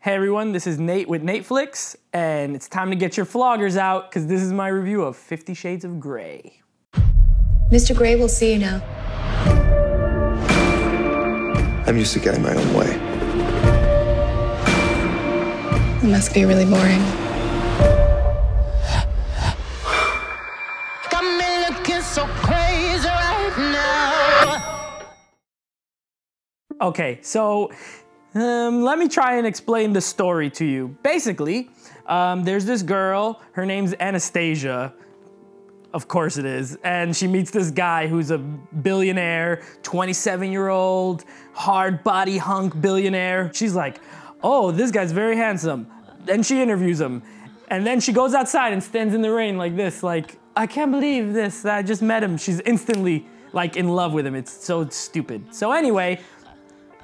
Hey everyone, this is Nate with Nateflix, and it's time to get your floggers out, because this is my review of 50 Shades of Grey. Mr. Grey will see you now. I'm used to getting my own way. It must be really boring. Got me looking so crazy right now. Okay, so let me try and explain the story to you. Basically, there's this girl, her name's Anastasia. Of course it is. And she meets this guy who's a billionaire, 27-year-old, hard body hunk billionaire. She's like, oh, this guy's very handsome. Then she interviews him. And then she goes outside and stands in the rain like this, like, I can't believe this, that I just met him. She's instantly like in love with him. It's so stupid. So anyway,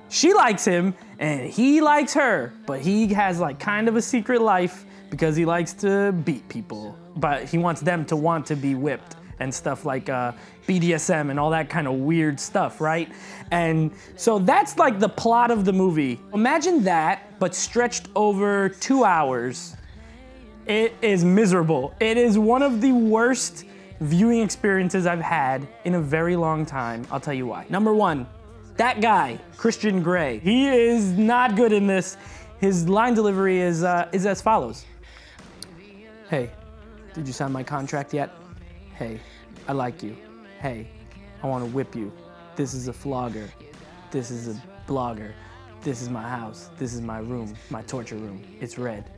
she likes him and he likes her, but he has like kind of a secret life because he likes to beat people, but he wants them to want to be whipped and stuff like BDSM and all that kind of weird stuff, right? And so that's like the plot of the movie. Imagine that, but stretched over 2 hours. It is miserable. It is one of the worst viewing experiences I've had in a very long time. I'll tell you why. Number one, that guy, Christian Grey, he is not good in this. His line delivery is as follows. Hey, did you sign my contract yet? Hey, I like you. Hey, I want to whip you. This is a flogger. This is a blogger. This is my house. This is my room, my torture room. It's red.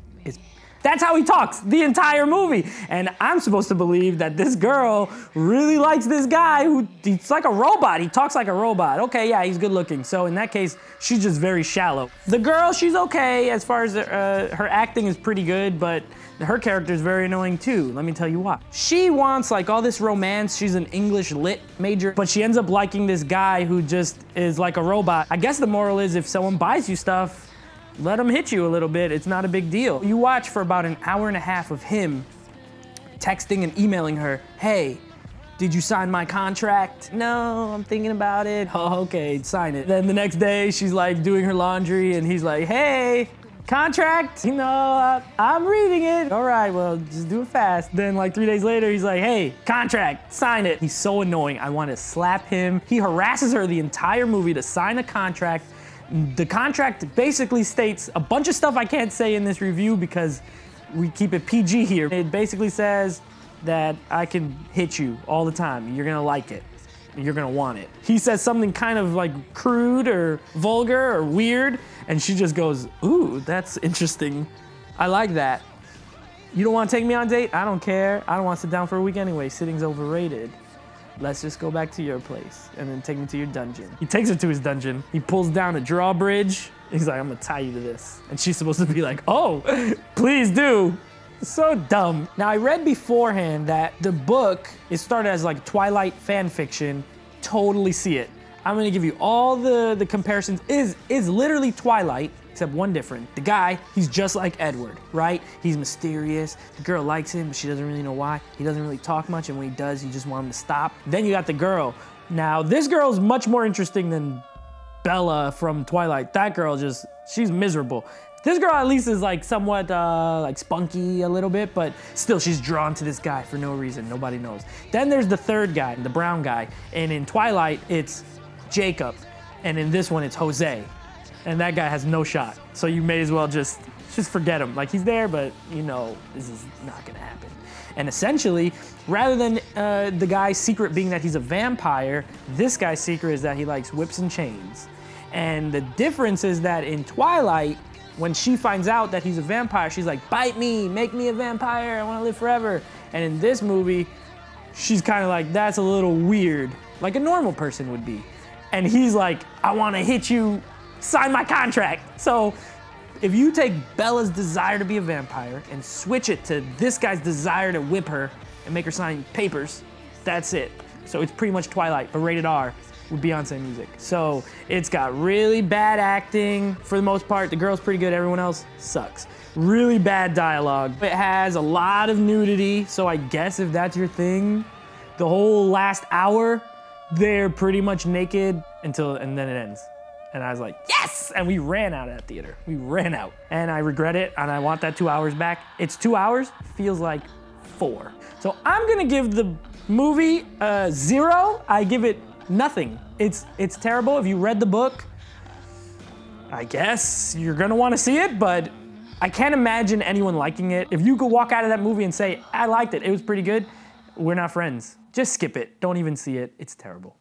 That's how he talks the entire movie. And I'm supposed to believe that this girl really likes this guy he's like a robot. He talks like a robot. Okay, yeah, he's good looking. So in that case, she's just very shallow. The girl, she's okay as far as her acting is pretty good, but her character is very annoying too. Let me tell you why. She wants like all this romance. She's an English lit major, but she ends up liking this guy who just is like a robot. I guess the moral is if someone buys you stuff, let him hit you a little bit. It's not a big deal. You watch for about an hour and a half of him texting and emailing her, hey, did you sign my contract? No, I'm thinking about it. Oh, okay, sign it. Then the next day, she's like doing her laundry and he's like, hey, contract? You know, I'm reading it. All right, well, just do it fast. Then like 3 days later, he's like, hey, contract, sign it. He's so annoying. I want to slap him. He harasses her the entire movie to sign a contract. The contract basically states a bunch of stuff I can't say in this review because we keep it PG here. It basically says that I can hit you all the time. You're gonna like it. You're gonna want it. He says something kind of like crude or vulgar or weird, and she just goes, ooh, that's interesting. I like that. You don't wanna take me on a date? I don't care. I don't wanna sit down for a week anyway. Sitting's overrated. Let's just go back to your place and then take me to your dungeon. He takes her to his dungeon. He pulls down a drawbridge. He's like, I'm gonna tie you to this. And she's supposed to be like, oh, please do. So dumb. Now I read beforehand that the book, it started as like Twilight fan fiction. Totally see it. I'm gonna give you all the comparisons. Is literally Twilight, except one different. The guy, he's just like Edward, right? He's mysterious. The girl likes him, but she doesn't really know why. He doesn't really talk much, and when he does, you just want him to stop. Then you got the girl. Now, this girl is much more interesting than Bella from Twilight. That girl just, she's miserable. This girl at least is like somewhat like spunky a little bit, but still she's drawn to this guy for no reason. Nobody knows. Then there's the third guy, the brown guy. And in Twilight, it's Jacob. And in this one, it's Jose. And that guy has no shot. So you may as well just forget him. Like he's there, but you know, this is not gonna happen. And essentially, rather than the guy's secret being that he's a vampire, this guy's secret is that he likes whips and chains. And the difference is that in Twilight, when she finds out that he's a vampire, she's like, bite me, make me a vampire, I wanna live forever. And in this movie, she's kind of like, that's a little weird, like a normal person would be. And he's like, I wanna hit you, sign my contract. So if you take Bella's desire to be a vampire and switch it to this guy's desire to whip her and make her sign papers, that's it. So it's pretty much Twilight, but rated R with Beyonce music. So it's got really bad acting for the most part. The girl's pretty good, everyone else sucks. Really bad dialogue. It has a lot of nudity, so I guess if that's your thing, the whole last hour, they're pretty much naked and then it ends. And I was like, yes! And we ran out of that theater. We ran out. And I regret it, and I want that 2 hours back. It's 2 hours, feels like 4. So I'm gonna give the movie a 0. I give it nothing. It's terrible. If you read the book, I guess you're gonna wanna see it, but I can't imagine anyone liking it. If you could walk out of that movie and say, I liked it, it was pretty good, we're not friends. Just skip it, don't even see it, it's terrible.